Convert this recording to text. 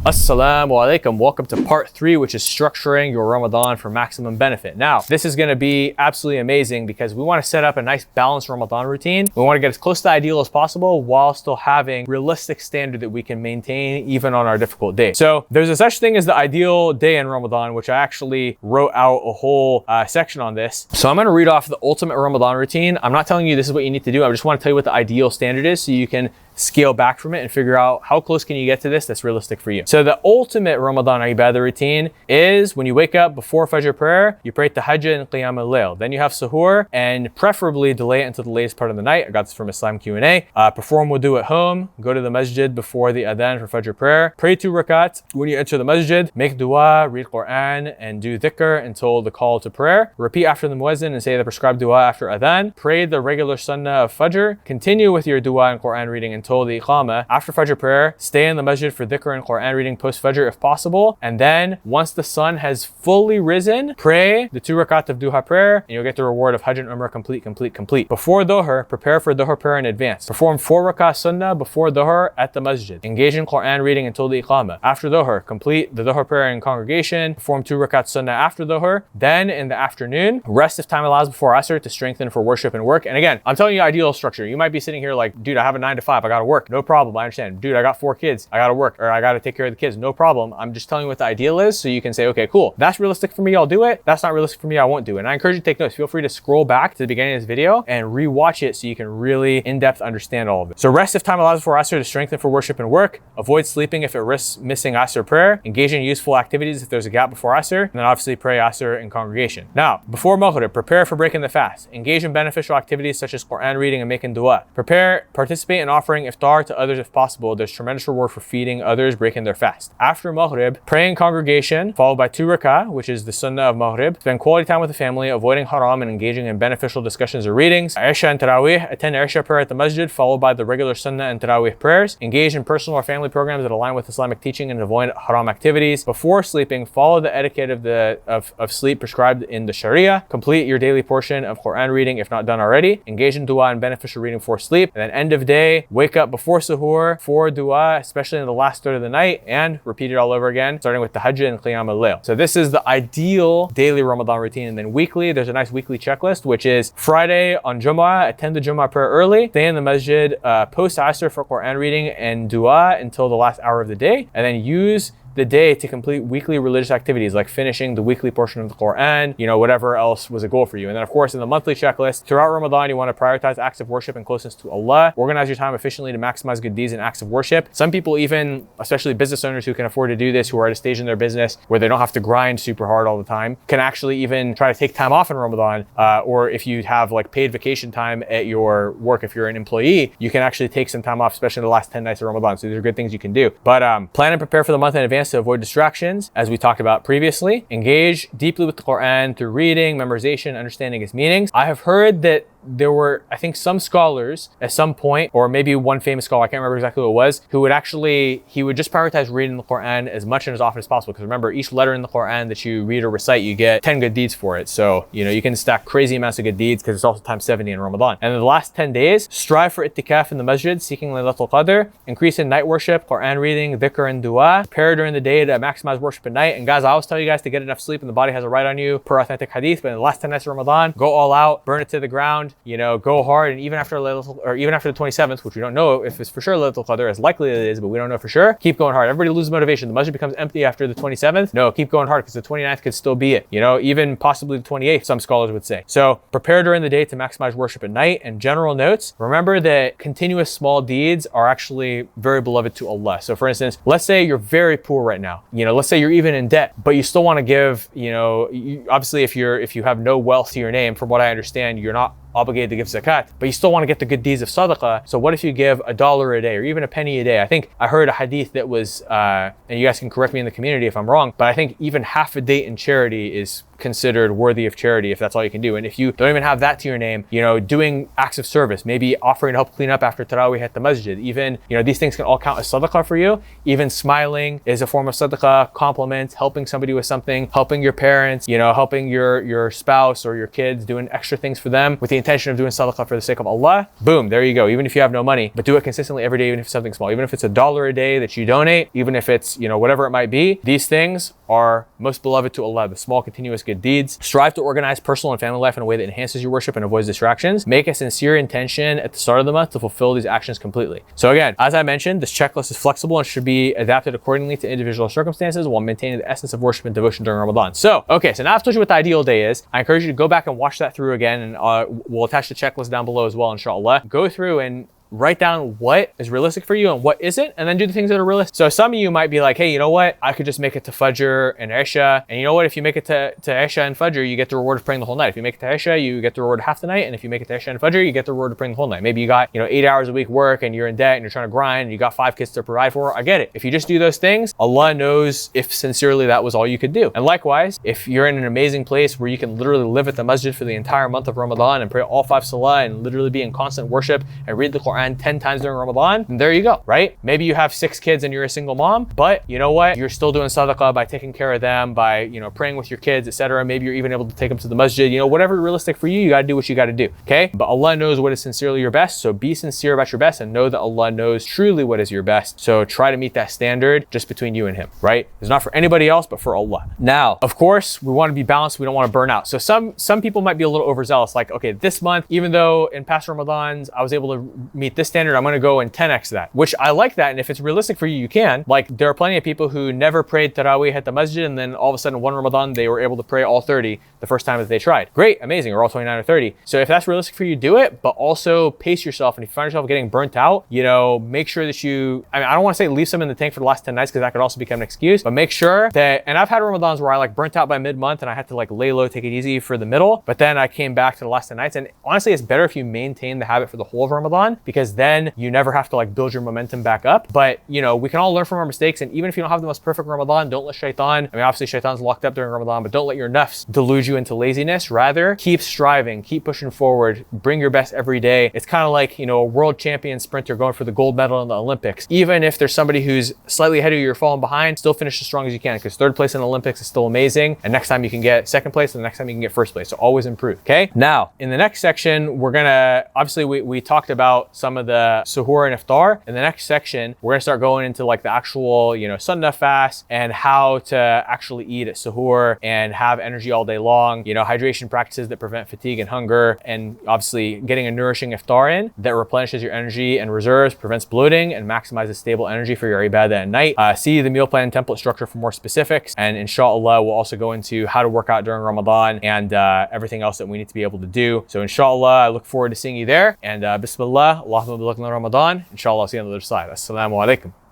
As-salamu alaykum. Welcome to part 3, which is structuring your Ramadan for maximum benefit. Now, this is going to be absolutely amazing because we want to set up a nice balanced Ramadan routine. We want to get as close to the ideal as possible while still having realistic standard that we can maintain even on our difficult day. So there's a such thing as the ideal day in Ramadan, which I actually wrote out a whole section on this. So I'm going to read off the ultimate Ramadan routine. I'm not telling you this is what you need to do. I just want to tell you what the ideal standard is so you can scale back from it and figure out how close can you get to this that's realistic for you. So the ultimate Ramadan ibadah routine is when you wake up before Fajr prayer, you pray Tahajjud and Qiyam al-Layl. Then you have suhoor and preferably delay it until the latest part of the night. I got this from Islam Q&A. Perform wudu at home, go to the masjid before the adhan for Fajr prayer, pray 2 rakats. When you enter the masjid, make dua, read Quran and do dhikr until the call to prayer. Repeat after the muezzin and say the prescribed dua after adhan. Pray the regular sunnah of Fajr. Continue with your dua and Quran reading until the iqamah. After Fajr prayer, stay in the masjid for dhikr and Quran reading post Fajr if possible. And then once the sun has fully risen, pray the 2 rakat of duha prayer and you'll get the reward of Hajj and Umrah complete. Before Dhuhr, prepare for Dhuhr prayer in advance. Perform 4 rakat sunnah before Dhuhr at the masjid. Engage in Quran reading until the iqamah. After Dhuhr, complete the Dhuhr prayer in congregation. Perform 2 rakat sunnah after Dhuhr. Then in the afternoon, rest if time allows before Asr to strengthen for worship and work. And again, I'm telling you ideal structure. You might be sitting here like, dude, I have a 9 to 5, I gotta work. No problem, I understand. Dude, I got 4 kids, I gotta work, or I gotta take care of the kids. No problem. I'm just telling you what the ideal is so you can say, okay, cool. That's realistic for me, I'll do it. That's not realistic for me, I won't do it. And I encourage you to take notes. Feel free to scroll back to the beginning of this video and rewatch it so you can really in-depth understand all of it. So rest if time allows before Asr to strengthen for worship and work. Avoid sleeping if it risks missing Asr prayer. Engage in useful activities if there's a gap before Asr. And then obviously pray Asr in congregation. Now, before Maghrib, prepare for breaking the fast. Engage in beneficial activities such as Quran reading and making dua. Participate in offering iftar to others if possible. There's tremendous reward for feeding others, breaking their fast. After Maghrib, pray in congregation, followed by 2 rakah, which is the sunnah of Maghrib. Spend quality time with the family, avoiding haram and engaging in beneficial discussions or readings. Isha and Tarawih, attend Isha prayer at the masjid, followed by the regular sunnah and Tarawih prayers. Engage in personal or family programs that align with Islamic teaching and avoid haram activities. Before sleeping, follow the etiquette of sleep prescribed in the Sharia. Complete your daily portion of Quran reading if not done already. Engage in dua and beneficial reading before sleep. And then end of day, wake up before suhoor for dua, especially in the last third of the night, and repeat it all over again, starting with Tahajjud and Qiyam al-Layl. So this is the ideal daily Ramadan routine. And then weekly, there's a nice weekly checklist, which is Friday on Jummah, attend the Jummah prayer early, stay in the masjid post Asr for Quran reading and dua until the last hour of the day, and then use the day to complete weekly religious activities like finishing the weekly portion of the Quran, whatever else was a goal for you. And then of course in the monthly checklist, throughout Ramadan, you want to prioritize acts of worship and closeness to Allah. Organize your time efficiently to maximize good deeds and acts of worship. Some people even, especially business owners who can afford to do this, who are at a stage in their business where they don't have to grind super hard all the time, can actually even try to take time off in Ramadan. Or if you have like paid vacation time at your work, if you're an employee, you can actually take some time off, especially in the last 10 nights of Ramadan. So these are good things you can do. But plan and prepare for the month in advance to avoid distractions, as we talked about previously. Engage deeply with the Quran through reading, memorization, understanding its meanings. I have heard that there were, I think, some scholars at some point, or maybe one famous scholar, I can't remember exactly who it was, who would actually, he would just prioritize reading the Quran as much and as often as possible. Because remember, each letter in the Quran that you read or recite, you get 10 good deeds for it. So, you can stack crazy amounts of good deeds because it's also times 70 in Ramadan. And in the last 10 days, strive for itikaf in the masjid, seeking Laylatul Qadr, increase in night worship, Quran reading, dhikr and dua, prepare during the day to maximize worship at night. And guys, I always tell you guys to get enough sleep and the body has a right on you per authentic hadith. But in the last 10 nights of Ramadan, go all out, burn it to the ground, go hard. And even after the 27th, which we don't know if it's for sure Laylatul Qadr, as likely as it is, but we don't know for sure, keep going hard. Everybody loses motivation. The masjid becomes empty after the 27th. No, keep going hard because the 29th could still be it. Even possibly the 28th, some scholars would say. So prepare during the day to maximize worship at night. And general notes, remember that continuous small deeds are actually very beloved to Allah. So for instance, let's say you're very poor right now. Let's say you're even in debt, but you still want to give, obviously if you have no wealth to your name, from what I understand, you're not obligated to give zakat, but you still want to get the good deeds of sadaqah. So what if you give $1 a day or even a penny a day? I think I heard a hadith that was, and you guys can correct me in the community if I'm wrong, but I think even half a day in charity is considered worthy of charity if that's all you can do. And if you don't even have that to your name, you know, doing acts of service, maybe offering to help clean up after Tarawih at the masjid, even, you know, these things can all count as sadaqah for you. Even smiling is a form of sadaqah, compliments, helping somebody with something, helping your parents, you know, helping your spouse or your kids, doing extra things for them with the intention of doing sadaqah for the sake of Allah. Boom, there you go. Even if you have no money, but do it consistently every day, even if it's something small, even if it's $1 a day that you donate, even if it's, you know, whatever it might be, these things are most beloved to Allah, the small continuous good deeds. Strive to organize personal and family life in a way that enhances your worship and avoids distractions. Make a sincere intention at the start of the month to fulfill these actions completely. So again, as I mentioned, this checklist is flexible and should be adapted accordingly to individual circumstances while maintaining the essence of worship and devotion during Ramadan. So, okay, so now I've told you what the ideal day is. I encourage you to go back and watch that through again, and we'll attach the checklist down below as well, inshallah. Go through and write down what is realistic for you and what isn't, and then do the things that are realistic. So some of you might be like, hey, you know what? I could just make it to Fajr and Isha. And you know what? If you make it to Isha and Fajr, you get the reward of praying the whole night. If you make it to Isha, you get the reward of half the night. And if you make it to Isha and Fajr, you get the reward of praying the whole night. Maybe you got, you know, 8 hours a week work and you're in debt and you're trying to grind and you got 5 kids to provide for. I get it. If you just do those things, Allah knows if sincerely that was all you could do. And likewise, if you're in an amazing place where you can literally live at the masjid for the entire month of Ramadan and pray all 5 salah and literally be in constant worship and read the Quran 10 times during Ramadan, and there you go, right? Maybe you have 6 kids and you're a single mom, but you know what? You're still doing sadaqah by taking care of them, by, you know, praying with your kids, etc. Maybe you're even able to take them to the masjid. You know, whatever realistic for you, you got to do what you got to do, okay? But Allah knows what is sincerely your best, so be sincere about your best and know that Allah knows truly what is your best. So try to meet that standard just between you and Him, right? It's not for anybody else, but for Allah. Now, of course, we want to be balanced. We don't want to burn out. So some people might be a little overzealous, like, okay, this month, even though in past Ramadans I was able to meet this standard, I'm going to go and 10x that, which I like that. And if it's realistic for you, you can. Like, there are plenty of people who never prayed Tarawih at the masjid, and then all of a sudden one Ramadan, they were able to pray all 30 the first time that they tried. Great, amazing, or all 29 or 30. So if that's realistic for you, do it, but also pace yourself. And if you find yourself getting burnt out, you know, make sure that I don't want to say leave some in the tank for the last 10 nights, because that could also become an excuse, but make sure that, and I've had Ramadans where I like burnt out by mid-month and I had to like lay low, take it easy for the middle, but then I came back to the last 10 nights. And honestly, it's better if you maintain the habit for the whole of Ramadan, because then you never have to like build your momentum back up. But you know, we can all learn from our mistakes, and even if you don't have the most perfect Ramadan, don't let shaitan, obviously shaitan's locked up during Ramadan, but don't let your nafs delude you into laziness. Rather, keep striving, keep pushing forward, bring your best every day. It's kind of like, you know, a world champion sprinter going for the gold medal in the Olympics. Even if there's somebody who's slightly ahead of you or falling behind, still finish as strong as you can, because 3rd place in the Olympics is still amazing, and next time you can get 2nd place, and the next time you can get 1st place. So always improve, okay? Now, in the next section, we're gonna, obviously we talked about some of the suhoor and iftar. In the next section, we're gonna start going into like the actual, you know, sunnah fast and how to actually eat at suhoor and have energy all day long, you know, hydration practices that prevent fatigue and hunger, and obviously getting a nourishing iftar in that replenishes your energy and reserves, prevents bloating, and maximizes stable energy for your ibadah at night. See the meal plan template structure for more specifics, and inshallah we'll also go into how to work out during Ramadan and everything else that we need to be able to do. So inshallah, I look forward to seeing you there, and bismillah, Allahumma barik lana Ramadan. Inshallah, I'll see you on the other side. As-salamu alaykum.